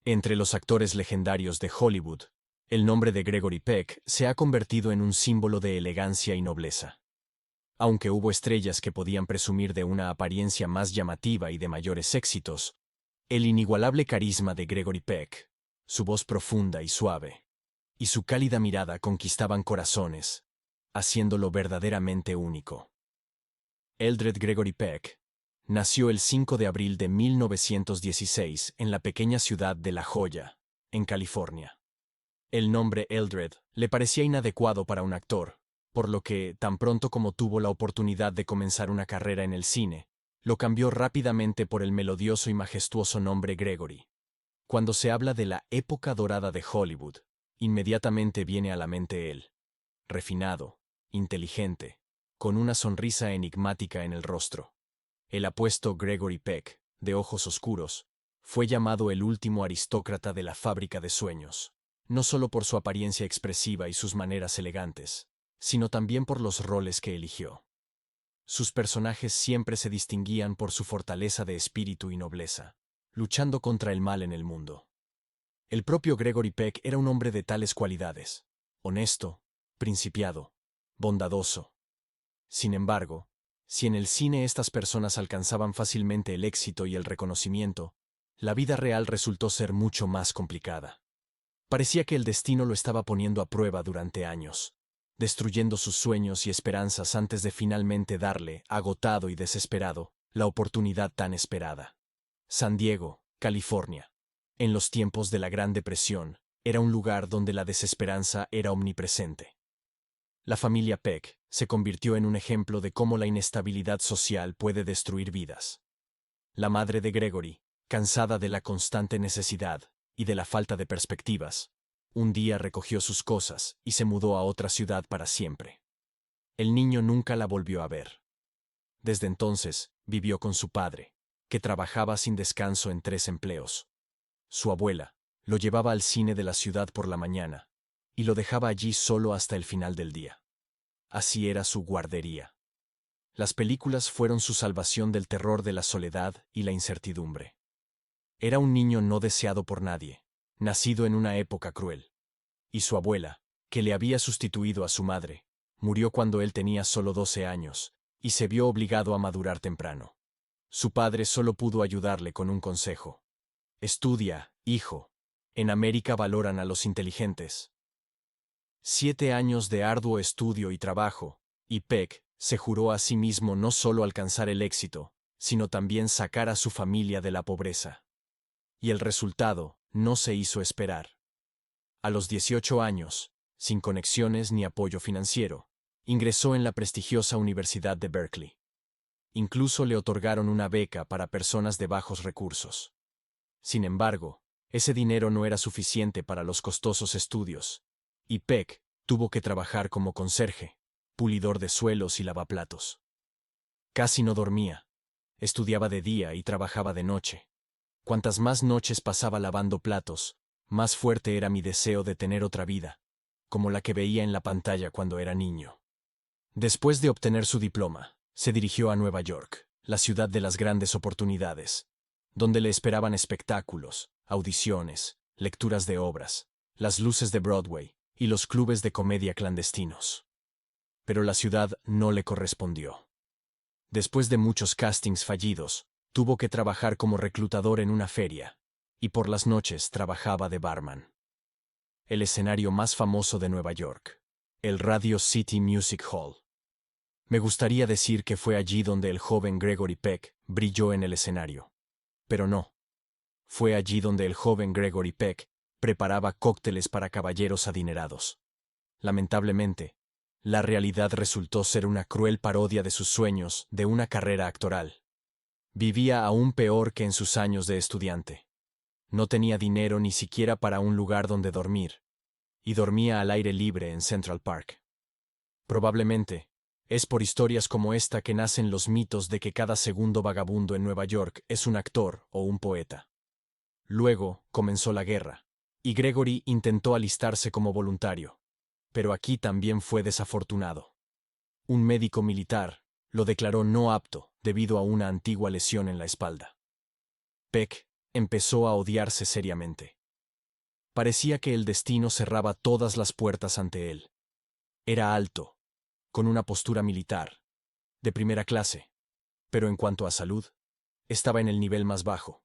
Entre los actores legendarios de Hollywood, el nombre de Gregory Peck se ha convertido en un símbolo de elegancia y nobleza. Aunque hubo estrellas que podían presumir de una apariencia más llamativa y de mayores éxitos, el inigualable carisma de Gregory Peck, su voz profunda y suave, y su cálida mirada conquistaban corazones, haciéndolo verdaderamente único. Eldred Gregory Peck nació el 5 de abril de 1916 en la pequeña ciudad de La Joya, en California. El nombre Eldred le parecía inadecuado para un actor, por lo que, tan pronto como tuvo la oportunidad de comenzar una carrera en el cine, lo cambió rápidamente por el melodioso y majestuoso nombre Gregory. Cuando se habla de la época dorada de Hollywood, inmediatamente viene a la mente él, refinado, inteligente, con una sonrisa enigmática en el rostro. El apuesto Gregory Peck, de ojos oscuros, fue llamado el último aristócrata de la fábrica de sueños, no solo por su apariencia expresiva y sus maneras elegantes, sino también por los roles que eligió. Sus personajes siempre se distinguían por su fortaleza de espíritu y nobleza, luchando contra el mal en el mundo. El propio Gregory Peck era un hombre de tales cualidades: honesto, principiado, bondadoso. Sin embargo, si en el cine estas personas alcanzaban fácilmente el éxito y el reconocimiento, la vida real resultó ser mucho más complicada. Parecía que el destino lo estaba poniendo a prueba durante años, destruyendo sus sueños y esperanzas antes de finalmente darle, agotado y desesperado, la oportunidad tan esperada. San Diego, California, en los tiempos de la Gran Depresión, era un lugar donde la desesperanza era omnipresente. La familia Peck se convirtió en un ejemplo de cómo la inestabilidad social puede destruir vidas. La madre de Gregory, cansada de la constante necesidad y de la falta de perspectivas, un día recogió sus cosas y se mudó a otra ciudad para siempre. El niño nunca la volvió a ver. Desde entonces, vivió con su padre, que trabajaba sin descanso en 3 empleos. Su abuela lo llevaba al cine de la ciudad por la mañana y lo dejaba allí solo hasta el final del día. Así era su guardería. Las películas fueron su salvación del terror de la soledad y la incertidumbre. Era un niño no deseado por nadie, nacido en una época cruel. Y su abuela, que le había sustituido a su madre, murió cuando él tenía solo 12 años, y se vio obligado a madurar temprano. Su padre solo pudo ayudarle con un consejo: estudia, hijo. En América valoran a los inteligentes. 7 años de arduo estudio y trabajo, y Peck se juró a sí mismo no solo alcanzar el éxito, sino también sacar a su familia de la pobreza. Y el resultado no se hizo esperar. A los 18 años, sin conexiones ni apoyo financiero, ingresó en la prestigiosa Universidad de Berkeley. Incluso le otorgaron una beca para personas de bajos recursos. Sin embargo, ese dinero no era suficiente para los costosos estudios, y Peck tuvo que trabajar como conserje, pulidor de suelos y lavaplatos. Casi no dormía. Estudiaba de día y trabajaba de noche. Cuantas más noches pasaba lavando platos, más fuerte era mi deseo de tener otra vida, como la que veía en la pantalla cuando era niño. Después de obtener su diploma, se dirigió a Nueva York, la ciudad de las grandes oportunidades, donde le esperaban espectáculos, audiciones, lecturas de obras, las luces de Broadway y los clubes de comedia clandestinos. Pero la ciudad no le correspondió. Después de muchos castings fallidos, tuvo que trabajar como reclutador en una feria, y por las noches trabajaba de barman. El escenario más famoso de Nueva York, el Radio City Music Hall. Me gustaría decir que fue allí donde el joven Gregory Peck brilló en el escenario. Pero no. Fue allí donde el joven Gregory Peck preparaba cócteles para caballeros adinerados. Lamentablemente, la realidad resultó ser una cruel parodia de sus sueños de una carrera actoral. Vivía aún peor que en sus años de estudiante. No tenía dinero ni siquiera para un lugar donde dormir, y dormía al aire libre en Central Park. Probablemente, es por historias como esta que nacen los mitos de que cada segundo vagabundo en Nueva York es un actor o un poeta. Luego comenzó la guerra, y Gregory intentó alistarse como voluntario, pero aquí también fue desafortunado. Un médico militar lo declaró no apto debido a una antigua lesión en la espalda. Peck empezó a odiarse seriamente. Parecía que el destino cerraba todas las puertas ante él. Era alto, con una postura militar, de primera clase, pero en cuanto a salud, estaba en el nivel más bajo.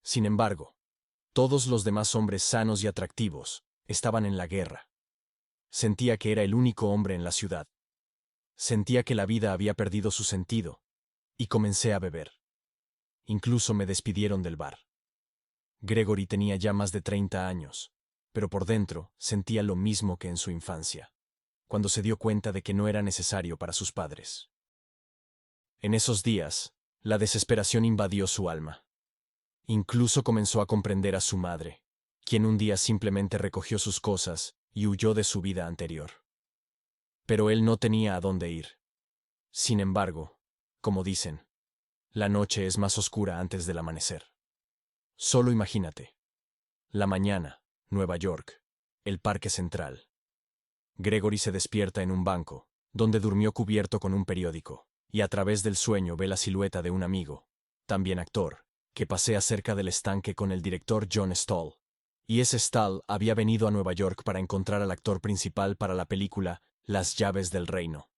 Sin embargo, todos los demás hombres sanos y atractivos estaban en la guerra. Sentía que era el único hombre en la ciudad. Sentía que la vida había perdido su sentido, y comencé a beber. Incluso me despidieron del bar. Gregory tenía ya más de 30 años, pero por dentro sentía lo mismo que en su infancia, cuando se dio cuenta de que no era necesario para sus padres. En esos días, la desesperación invadió su alma. Incluso comenzó a comprender a su madre, quien un día simplemente recogió sus cosas y huyó de su vida anterior. Pero él no tenía a dónde ir. Sin embargo, como dicen, la noche es más oscura antes del amanecer. Solo imagínate. La mañana, Nueva York, el Parque Central. Gregory se despierta en un banco, donde durmió cubierto con un periódico, y a través del sueño ve la silueta de un amigo, también actor, que pasea cerca del estanque con el director John Stahl. Y ese Stahl había venido a Nueva York para encontrar al actor principal para la película Las llaves del reino.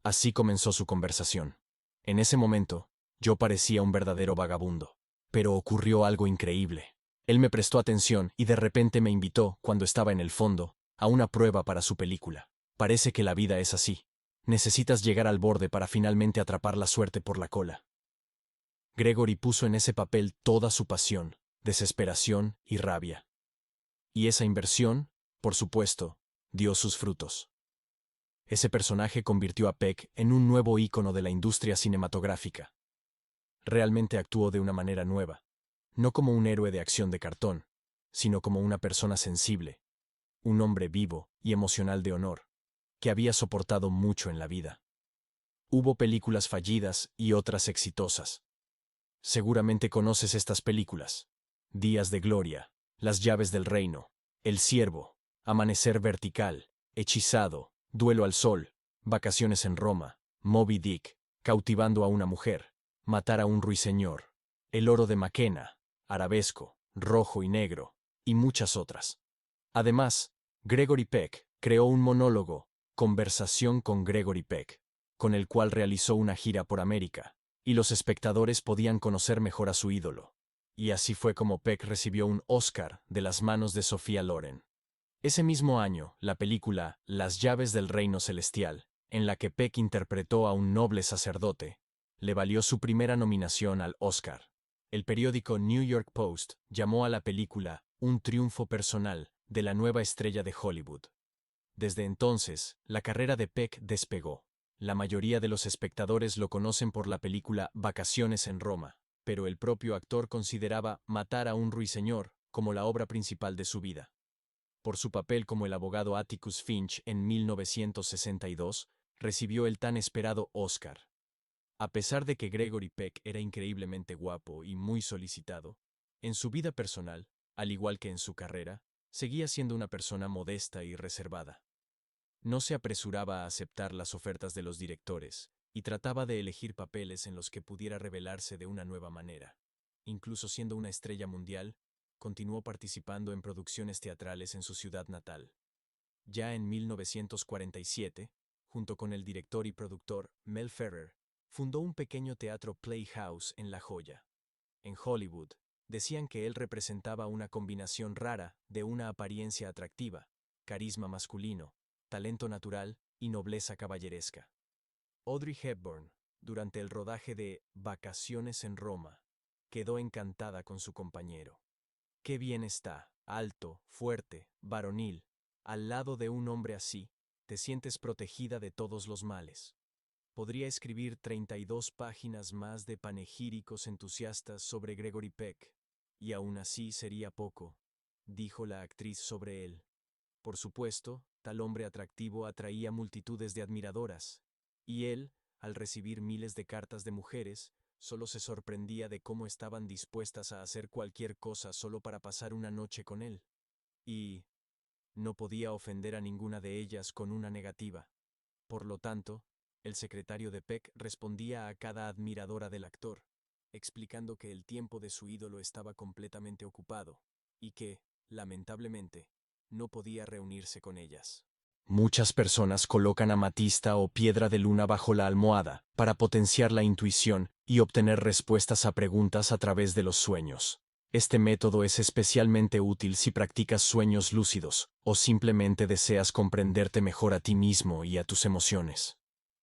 Así comenzó su conversación. En ese momento, yo parecía un verdadero vagabundo. Pero ocurrió algo increíble. Él me prestó atención y de repente me invitó, cuando estaba en el fondo, a una prueba para su película. Parece que la vida es así. Necesitas llegar al borde para finalmente atrapar la suerte por la cola. Gregory puso en ese papel toda su pasión, desesperación y rabia. Y esa inversión, por supuesto, dio sus frutos. Ese personaje convirtió a Peck en un nuevo ícono de la industria cinematográfica. Realmente actuó de una manera nueva, no como un héroe de acción de cartón, sino como una persona sensible, un hombre vivo y emocional de honor, que había soportado mucho en la vida. Hubo películas fallidas y otras exitosas. Seguramente conoces estas películas: Días de Gloria, Las llaves del reino, El Ciervo, Amanecer vertical, Hechizado, Duelo al sol, Vacaciones en Roma, Moby Dick, Cautivando a una mujer, Matar a un ruiseñor, El oro de Maquena, Arabesco, Rojo y negro, y muchas otras. Además, Gregory Peck creó un monólogo, Conversación con Gregory Peck, con el cual realizó una gira por América, y los espectadores podían conocer mejor a su ídolo. Y así fue como Peck recibió un Oscar de las manos de Sophia Loren. Ese mismo año, la película Las llaves del reino celestial, en la que Peck interpretó a un noble sacerdote, le valió su primera nominación al Oscar. El periódico New York Post llamó a la película un triunfo personal de la nueva estrella de Hollywood. Desde entonces, la carrera de Peck despegó. La mayoría de los espectadores lo conocen por la película Vacaciones en Roma, pero el propio actor consideraba Matar a un ruiseñor como la obra principal de su vida. Por su papel como el abogado Atticus Finch en 1962, recibió el tan esperado Oscar. A pesar de que Gregory Peck era increíblemente guapo y muy solicitado, en su vida personal, al igual que en su carrera, seguía siendo una persona modesta y reservada. No se apresuraba a aceptar las ofertas de los directores, y trataba de elegir papeles en los que pudiera revelarse de una nueva manera. Incluso siendo una estrella mundial, continuó participando en producciones teatrales en su ciudad natal. Ya en 1947, junto con el director y productor Mel Ferrer, fundó un pequeño teatro Playhouse en La Joya. En Hollywood, decían que él representaba una combinación rara de una apariencia atractiva, carisma masculino, talento natural y nobleza caballeresca. Audrey Hepburn, durante el rodaje de Vacaciones en Roma, quedó encantada con su compañero. Qué bien está, alto, fuerte, varonil. Al lado de un hombre así, te sientes protegida de todos los males. Podría escribir 32 páginas más de panegíricos entusiastas sobre Gregory Peck, y aún así sería poco, dijo la actriz sobre él. Por supuesto, tal hombre atractivo atraía multitudes de admiradoras, y él, al recibir miles de cartas de mujeres, solo se sorprendía de cómo estaban dispuestas a hacer cualquier cosa solo para pasar una noche con él. Y no podía ofender a ninguna de ellas con una negativa. Por lo tanto, el secretario de Peck respondía a cada admiradora del actor, explicando que el tiempo de su ídolo estaba completamente ocupado, y que, Lamentablemente, no podía reunirse con ellas. Muchas personas colocan amatista o piedra de luna bajo la almohada para potenciar la intuición y obtener respuestas a preguntas a través de los sueños. Este método es especialmente útil si practicas sueños lúcidos o simplemente deseas comprenderte mejor a ti mismo y a tus emociones.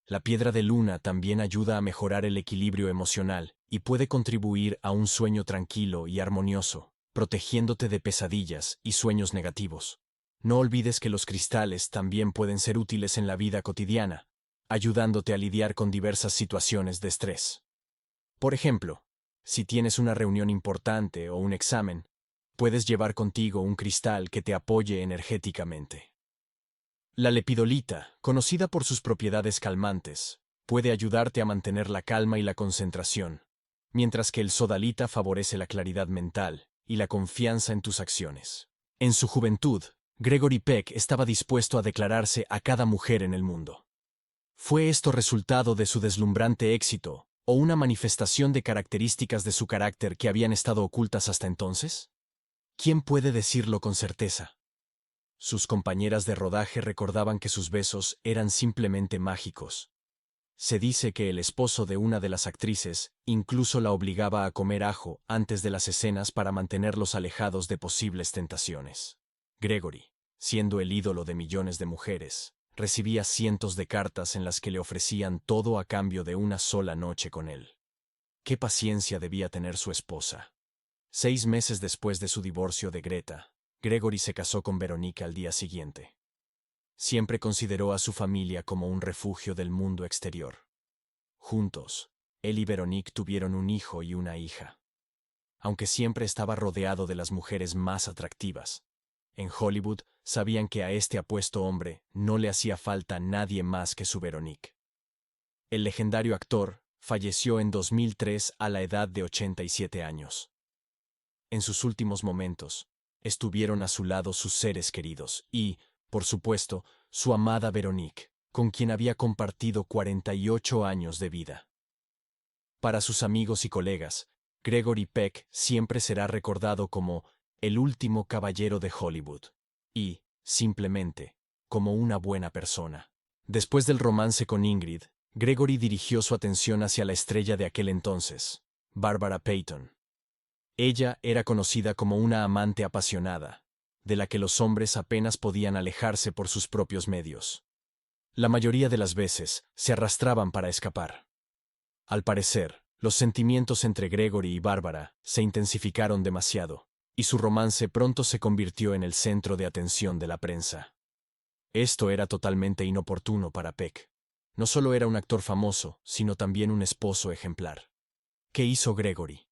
La piedra de luna también ayuda a mejorar el equilibrio emocional y puede contribuir a un sueño tranquilo y armonioso, protegiéndote de pesadillas y sueños negativos. No olvides que los cristales también pueden ser útiles en la vida cotidiana, ayudándote a lidiar con diversas situaciones de estrés. Por ejemplo, si tienes una reunión importante o un examen, puedes llevar contigo un cristal que te apoye energéticamente. La lepidolita, conocida por sus propiedades calmantes, puede ayudarte a mantener la calma y la concentración, mientras que el sodalita favorece la claridad mental y la confianza en tus acciones. En su juventud, Gregory Peck estaba dispuesto a declararse a cada mujer en el mundo. ¿Fue esto resultado de su deslumbrante éxito o una manifestación de características de su carácter que habían estado ocultas hasta entonces? ¿Quién puede decirlo con certeza? Sus compañeras de rodaje recordaban que sus besos eran simplemente mágicos. Se dice que el esposo de una de las actrices incluso la obligaba a comer ajo antes de las escenas para mantenerlos alejados de posibles tentaciones. Gregory, siendo el ídolo de millones de mujeres, recibía cientos de cartas en las que le ofrecían todo a cambio de una sola noche con él. ¿Qué paciencia debía tener su esposa? 6 meses después de su divorcio de Greta, Gregory se casó con Verónica al día siguiente. Siempre consideró a su familia como un refugio del mundo exterior. Juntos, él y Veronique tuvieron un hijo y una hija. Aunque siempre estaba rodeado de las mujeres más atractivas, en Hollywood sabían que a este apuesto hombre no le hacía falta nadie más que su Veronique. El legendario actor falleció en 2003 a la edad de 87 años. En sus últimos momentos, estuvieron a su lado sus seres queridos y, por supuesto, su amada Veronique, con quien había compartido 48 años de vida. Para sus amigos y colegas, Gregory Peck siempre será recordado como el último caballero de Hollywood y, simplemente, como una buena persona. Después del romance con Ingrid, Gregory dirigió su atención hacia la estrella de aquel entonces, Barbara Payton. Ella era conocida como una amante apasionada, de la que los hombres apenas podían alejarse por sus propios medios. La mayoría de las veces se arrastraban para escapar. Al parecer, los sentimientos entre Gregory y Bárbara se intensificaron demasiado, y su romance pronto se convirtió en el centro de atención de la prensa. Esto era totalmente inoportuno para Peck. No solo era un actor famoso, sino también un esposo ejemplar. ¿Qué hizo Gregory?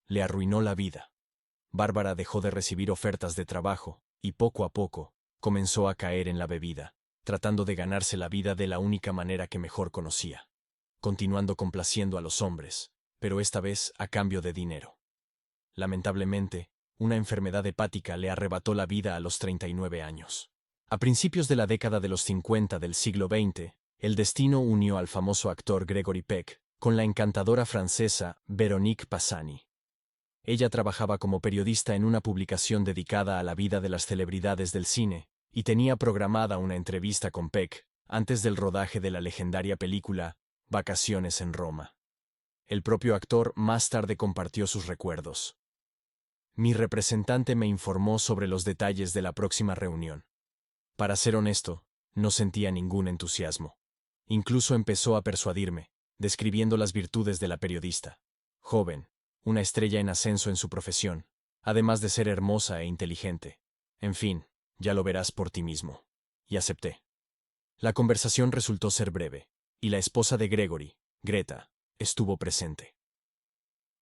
Le arruinó la vida. Bárbara dejó de recibir ofertas de trabajo, y poco a poco, comenzó a caer en la bebida, tratando de ganarse la vida de la única manera que mejor conocía, continuando complaciendo a los hombres, pero esta vez a cambio de dinero. Lamentablemente, una enfermedad hepática le arrebató la vida a los 39 años. A principios de la década de los 50 del siglo XX, el destino unió al famoso actor Gregory Peck con la encantadora francesa Véronique Passani. Ella trabajaba como periodista en una publicación dedicada a la vida de las celebridades del cine, y tenía programada una entrevista con Peck antes del rodaje de la legendaria película Vacaciones en Roma. El propio actor más tarde compartió sus recuerdos. Mi representante me informó sobre los detalles de la próxima reunión. Para ser honesto, no sentía ningún entusiasmo. Incluso empezó a persuadirme, describiendo las virtudes de la periodista. Joven, una estrella en ascenso en su profesión, además de ser hermosa e inteligente. En fin, ya lo verás por ti mismo. Y acepté. La conversación resultó ser breve, y la esposa de Gregory, Greta, estuvo presente.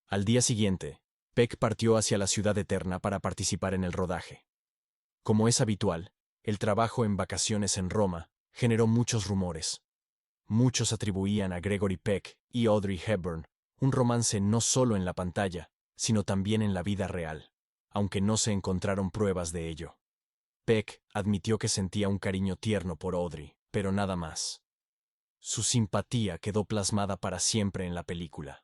Al día siguiente, Peck partió hacia la ciudad eterna para participar en el rodaje. Como es habitual, el trabajo en Vacaciones en Roma generó muchos rumores. Muchos atribuían a Gregory Peck y Audrey Hepburn un romance no solo en la pantalla, sino también en la vida real, aunque no se encontraron pruebas de ello. Peck admitió que sentía un cariño tierno por Audrey, pero nada más. Su simpatía quedó plasmada para siempre en la película.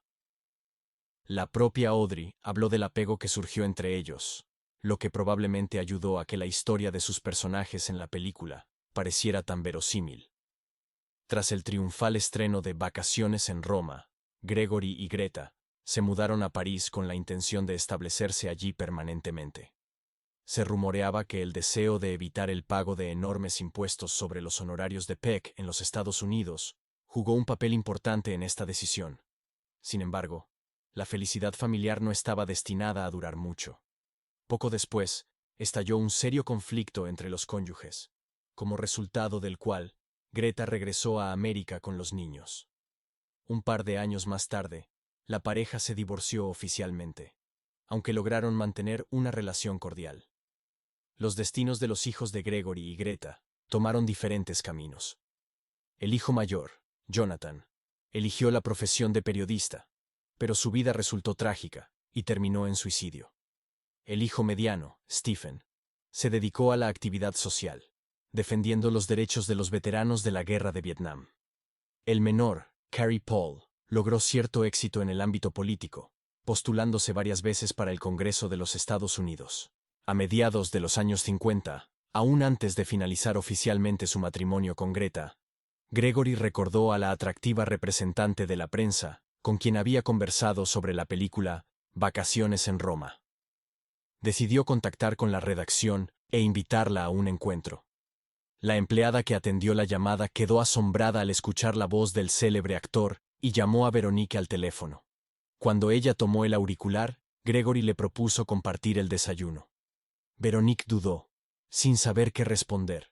La propia Audrey habló del apego que surgió entre ellos. lo que probablemente ayudó a que la historia de sus personajes en la película pareciera tan verosímil. Tras el triunfal estreno de Vacaciones en Roma, Gregory y Greta se mudaron a París con la intención de establecerse allí permanentemente. Se rumoreaba que el deseo de evitar el pago de enormes impuestos sobre los honorarios de Peck en los Estados Unidos jugó un papel importante en esta decisión. Sin embargo, la felicidad familiar no estaba destinada a durar mucho. Poco después, estalló un serio conflicto entre los cónyuges, como resultado del cual Greta regresó a América con los niños. Un par de años más tarde, la pareja se divorció oficialmente, aunque lograron mantener una relación cordial. Los destinos de los hijos de Gregory y Greta tomaron diferentes caminos. El hijo mayor, Jonathan, eligió la profesión de periodista, pero su vida resultó trágica y terminó en suicidio. El hijo mediano, Stephen, se dedicó a la actividad social, defendiendo los derechos de los veteranos de la guerra de Vietnam. El menor, Carey Paul, logró cierto éxito en el ámbito político, postulándose varias veces para el Congreso de los Estados Unidos. A mediados de los años 50, aún antes de finalizar oficialmente su matrimonio con Greta, Gregory recordó a la atractiva representante de la prensa, con quien había conversado sobre la película Vacaciones en Roma. Decidió contactar con la redacción e invitarla a un encuentro. La empleada que atendió la llamada quedó asombrada al escuchar la voz del célebre actor y llamó a Veronique al teléfono. Cuando ella tomó el auricular, Gregory le propuso compartir el desayuno. Veronique dudó, sin saber qué responder.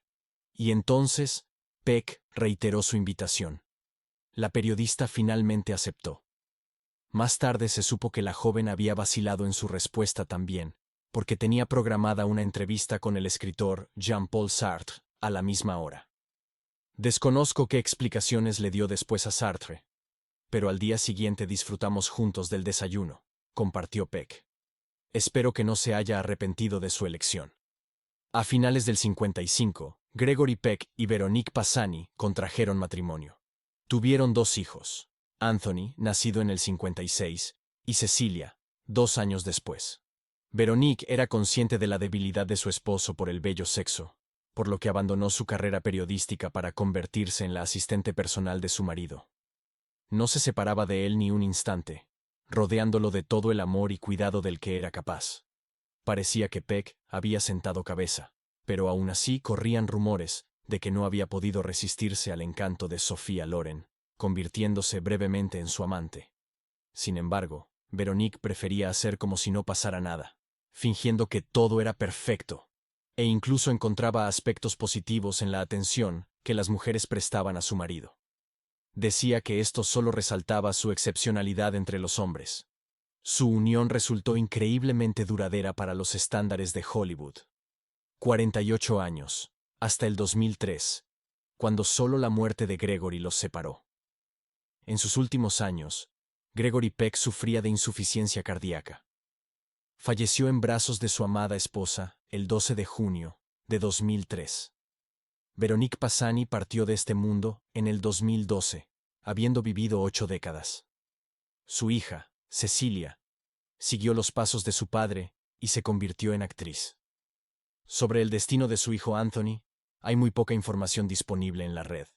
Y entonces, Peck reiteró su invitación. La periodista finalmente aceptó. Más tarde se supo que la joven había vacilado en su respuesta también, porque tenía programada una entrevista con el escritor Jean-Paul Sartre a la misma hora. Desconozco qué explicaciones le dio después a Sartre, pero al día siguiente disfrutamos juntos del desayuno, compartió Peck. Espero que no se haya arrepentido de su elección. A finales del 55, Gregory Peck y Veronique Passani contrajeron matrimonio. Tuvieron 2 hijos, Anthony, nacido en el 56, y Cecilia, 2 años después. Veronique era consciente de la debilidad de su esposo por el bello sexo, por lo que abandonó su carrera periodística para convertirse en la asistente personal de su marido. No se separaba de él ni un instante, rodeándolo de todo el amor y cuidado del que era capaz. Parecía que Peck había sentado cabeza, pero aún así corrían rumores de que no había podido resistirse al encanto de Sophia Loren, convirtiéndose brevemente en su amante. Sin embargo, Veronique prefería hacer como si no pasara nada, fingiendo que todo era perfecto, e incluso encontraba aspectos positivos en la atención que las mujeres prestaban a su marido. Decía que esto solo resaltaba su excepcionalidad entre los hombres. Su unión resultó increíblemente duradera para los estándares de Hollywood. 48 años, hasta el 2003, cuando solo la muerte de Gregory los separó. En sus últimos años, Gregory Peck sufría de insuficiencia cardíaca. Falleció en brazos de su amada esposa el 12 de junio de 2003. Veronique Passani partió de este mundo en el 2012, habiendo vivido 8 décadas. Su hija, Cecilia, siguió los pasos de su padre y se convirtió en actriz. Sobre el destino de su hijo Anthony, hay muy poca información disponible en la red.